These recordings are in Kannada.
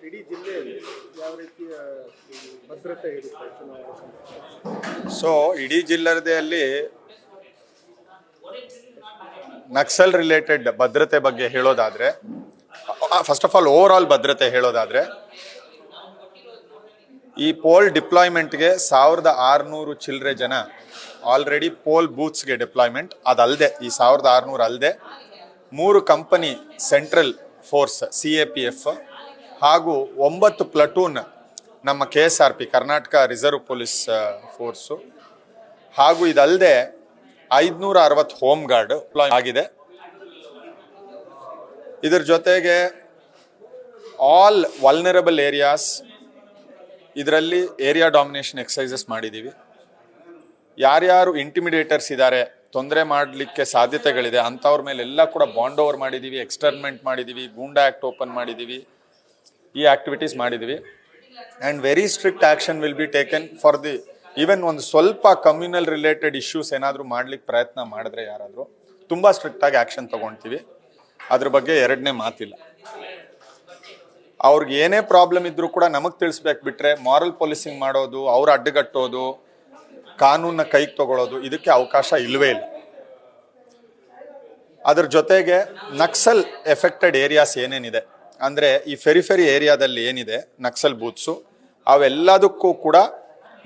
ಇಡೀ ಜಿಲ್ಲೆಯಲ್ಲಿ ಯಾವ ರೀತಿಯ ಭದ್ರತೆ ಇರುತ್ತೆ ಚುನಾವಣೆ? ಸೊ ಇಡೀ ಜಿಲ್ಲೆಯಲ್ಲಿ ನಕ್ಸಲ್ ರಿಲೇಟೆಡ್ ಭದ್ರತೆ ಬಗ್ಗೆ ಹೇಳೋದಾದ್ರೆ, first of all over all ಭದ್ರತೆ ಹೇಳೋದಾದ್ರೆ, ಈ ಪೋಲ್ ಡಿಪ್ಲಾಯ್ಮೆಂಟ್ಗೆ 1600 ಚಿಲ್ಲರೆ ಜನ ಆಲ್ರೆಡಿ ಪೋಲ್ ಬೂತ್ಸ್ಗೆ ಡಿಪ್ಲಾಯ್ಮೆಂಟ್. ಅದಲ್ಲದೆ ಈ 1600 ಅಲ್ಲದೆ 3 ಕಂಪನಿ ಸೆಂಟ್ರಲ್ ಫೋರ್ಸ್ CAPF ಹಾಗೂ 9 ಪ್ಲಟೂನ್ ನಮ್ಮ KSRP Karnataka reserve police force ಹಾಗೂ ಇದಲ್ಲದೆ 560 ಹೋಮ್ ಗಾರ್ಡ್ ಡಿಪ್ಲಾಯ್ ಆಗಿದೆ. ಇದರ ಜೊತೆಗೆ ಆಲ್ ವಲ್ನರಬಲ್ ಏರಿಯಾಸ್ ಇದರಲ್ಲಿ ಏರಿಯಾ ಡಾಮಿನೇಷನ್ ಎಕ್ಸಸೈಸಸ್ ಮಾಡಿದ್ದೀವಿ. ಯಾರ್ಯಾರು ಇಂಟಿಮಿಡೇಟರ್ಸ್ ಇದ್ದಾರೆ, ತೊಂದರೆ ಮಾಡಲಿಕ್ಕೆ ಸಾಧ್ಯತೆಗಳಿದೆ ಅಂಥವ್ರ ಮೇಲೆ ಎಲ್ಲ ಕೂಡ ಬಾಂಡ್ ಓವರ್ ಮಾಡಿದ್ದೀವಿ, ಎಕ್ಸ್ಟರ್ಮೆಂಟ್ ಮಾಡಿದ್ದೀವಿ, ಗೂಂಡಾ ಆ್ಯಕ್ಟ್ ಓಪನ್ ಮಾಡಿದ್ದೀವಿ, ಈ ಆಕ್ಟಿವಿಟೀಸ್ ಮಾಡಿದ್ದೀವಿ. And very strict action will be taken for the even ಒಂದು ಸ್ವಲ್ಪ ಕಮ್ಯುನಲ್ ರಿಲೇಟೆಡ್ ಇಶ್ಯೂಸ್ ಏನಾದರೂ ಮಾಡ್ಲಿಕ್ಕೆ ಪ್ರಯತ್ನ ಮಾಡಿದ್ರೆ ಯಾರಾದರೂ ತುಂಬ ಸ್ಟ್ರಿಕ್ಟಾಗಿ ಆ್ಯಕ್ಷನ್ ತೊಗೊಳ್ತೀವಿ. ಅದ್ರ ಬಗ್ಗೆ ಎರಡನೇ ಮಾತಿಲ್ಲ. ಅವ್ರಿಗೆ ಏನೇ ಪ್ರಾಬ್ಲಮ್ ಇದ್ರೂ ಕೂಡ ನಮಗೆ ತಿಳಿಸ್ಬೇಕು ಬಿಟ್ರೆ ಮಾರಲ್ ಪೊಲೀಸಿಂಗ್ ಮಾಡೋದು, ಅವ್ರ ಅಡ್ಡಗಟ್ಟೋದು, ಕಾನೂನನ್ನ ಕೈಗೆ ತಗೊಳ್ಳೋದು ಇದಕ್ಕೆ ಅವಕಾಶ ಇಲ್ಲವೇ ಇಲ್ಲ. ಅದ್ರ ಜೊತೆಗೆ ನಕ್ಸಲ್ ಎಫೆಕ್ಟೆಡ್ ಏರಿಯಾಸ್ ಏನೇನಿದೆ ಅಂದರೆ ಈ ಫೆರಿಫೆರಿ ಏರಿಯಾದಲ್ಲಿ ಏನಿದೆ ನಕ್ಸಲ್ ಬೂತ್ಸು, ಅವೆಲ್ಲದಕ್ಕೂ ಕೂಡ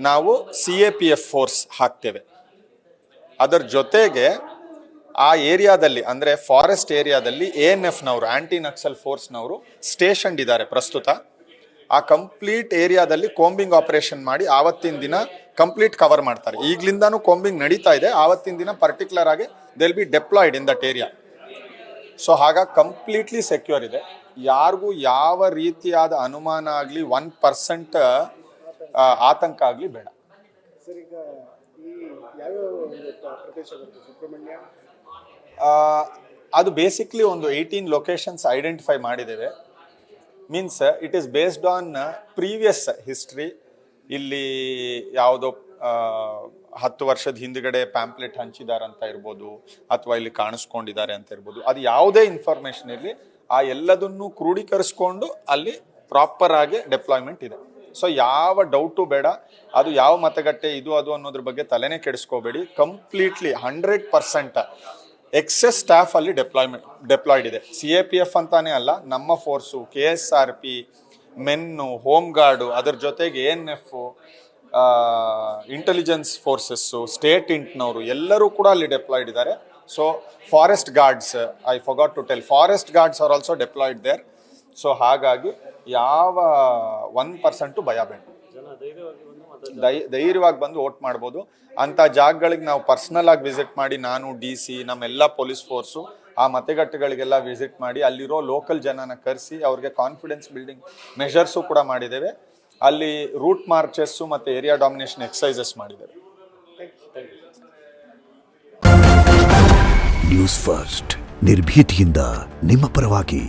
ನಾವು CAPF ಫೋರ್ಸ್ ಹಾಕ್ತೇವೆ. ಅದರ ಜೊತೆಗೆ ಆ ಏರಿಯಾದಲ್ಲಿ ಅಂದರೆ ಫಾರೆಸ್ಟ್ ಏರಿಯಾದಲ್ಲಿ ANFನವರು ಆಂಟಿ ನಕ್ಸಲ್ ಫೋರ್ಸ್ನವರು ಸ್ಟೇಷನ್ ಇದ್ದಾರೆ ಪ್ರಸ್ತುತ. ಆ ಕಂಪ್ಲೀಟ್ ಏರಿಯಾದಲ್ಲಿ ಕೋಂಬಿಂಗ್ ಆಪರೇಷನ್ ಮಾಡಿ ಆವತ್ತಿನ ದಿನ ಕಂಪ್ಲೀಟ್ ಕವರ್ ಮಾಡ್ತಾರೆ. ಈಗಲಿಂದಾನು ಕೋಂಬಿಂಗ್ ನಡೀತಾ ಇದೆ. ಆವತ್ತಿನ ದಿನ ಪರ್ಟಿಕ್ಯುಲರ್ ಆಗಿ they'll be deployed in that area. So ಹಾಗಾಗಿ ಕಂಪ್ಲೀಟ್ಲಿ ಸೆಕ್ಯೂರ್ ಇದೆ. ಯಾರಿಗೂ ಯಾವ ರೀತಿಯಾದ ಅನುಮಾನ ಆಗಲಿ 1% ಆತಂಕ ಆಗಲಿ ಬೇಡ. ಸರ್, ಈಗ ಈ ಯಾವ್ಯಾವ ಪ್ರದೇಶ ಬರುತ್ತೆ? ಸುಬ್ರಹ್ಮಣ್ಯ, ಅದು ಬೇಸಿಕ್ಲಿ ಒಂದು 18 ಲೊಕೇಶನ್ಸ್ ಐಡೆಂಟಿಫೈ ಮಾಡಿದ್ದೇವೆ. Means it is based on previous history. ಇಲ್ಲಿ ಯಾವುದೋ 10 ವರ್ಷದ ಹಿಂದ್ಗಡೆ ಪ್ಯಾಂಪ್ಲೆಟ್ ಹಂಚಿದಾರಂತ ಇರ್ಬೋದು, ಅಥವಾ ಇಲ್ಲಿ ಕಾಣಿಸ್ಕೊಂಡಿದ್ದಾರೆ ಅಂತ ಇರ್ಬೋದು. ಅದು ಯಾವುದೇ ಇನ್ಫಾರ್ಮೇಶನ್ ಇರಲಿ, ಆ ಎಲ್ಲದನ್ನು ಕ್ರೋಢೀಕರಿಸ್ಕೊಂಡು ಅಲ್ಲಿ ಪ್ರಾಪರ್ ಆಗಿ ಡೆಪ್ಲಾಯ್ಮೆಂಟ್ ಇದೆ. ಸೊ ಯಾವ ಡೌಟು ಬೇಡ. ಅದು ಯಾವ ಮತಗಟ್ಟೆ ಇದು ಅದು ಅನ್ನೋದ್ರ ಬಗ್ಗೆ ಕೆಡಿಸ್ಕೋಬೇಡಿ. ಕಂಪ್ಲೀಟ್ಲಿ 100% ಎಕ್ಸೆಸ್ ಸ್ಟಾಫ್ ಅಲ್ಲಿ ಡೆಪ್ಲಾಯ್ಡ್ ಇದೆ. CAPF ಅಂತಾನೆ ಅಲ್ಲ, ನಮ್ಮ force, KSRP, men, home guard, ಅದರ ಜೊತೆಗೆ ANF, ಇಂಟೆಲಿಜೆನ್ಸ್ ಫೋರ್ಸಸ್ಸು, ಸ್ಟೇಟ್ ಇಂಟ್ನವರು ಎಲ್ಲರೂ ಕೂಡ ಅಲ್ಲಿ ಡೆಪ್ಲಾಯ್ಡ್ ಇದ್ದಾರೆ. So forest guards, I forgot to tell, forest guards are also deployed there. So ಹಾಗಾಗಿ ಯಾವ 1% ಭಯ ಬೇಡ. ಧೈರ್ಯವಾಗಿ ಬಂದು ವೋಟ್ ಮಾಡ್ಬೋದು. ಅಂಥ ಜಾಗಗಳಿಗೆ ನಾವು ಪರ್ಸನಲ್ ಆಗಿ ವಿಸಿಟ್ ಮಾಡಿ, ನಾನು DC ನಮ್ಮೆಲ್ಲ ಪೊಲೀಸ್ ಫೋರ್ಸು ಆ ಮತಗಟ್ಟೆಗಳಿಗೆಲ್ಲ ವಿಸಿಟ್ ಮಾಡಿ ಅಲ್ಲಿರೋ ಲೋಕಲ್ ಜನನ ಕರೆಸಿ ಅವ್ರಿಗೆ ಕಾನ್ಫಿಡೆನ್ಸ್ ಬಿಲ್ಡಿಂಗ್ ಮೆಷರ್ಸು ಕೂಡ ಮಾಡಿದ್ದೇವೆ. ಅಲ್ಲಿ ರೂಟ್ ಮಾರ್ಚಸ್ಸು ಮತ್ತು ಏರಿಯಾ ಡಾಮಿನೇಷನ್ ಎಕ್ಸಸೈಸಸ್ ಮಾಡಿದ್ದೇವೆ. ನ್ಯೂಸ್ ಫಸ್ಟ್, ನಿರ್ಭೀತಿಯಿಂದ ನಿಮ್ಮ ಪರವಾಗಿ.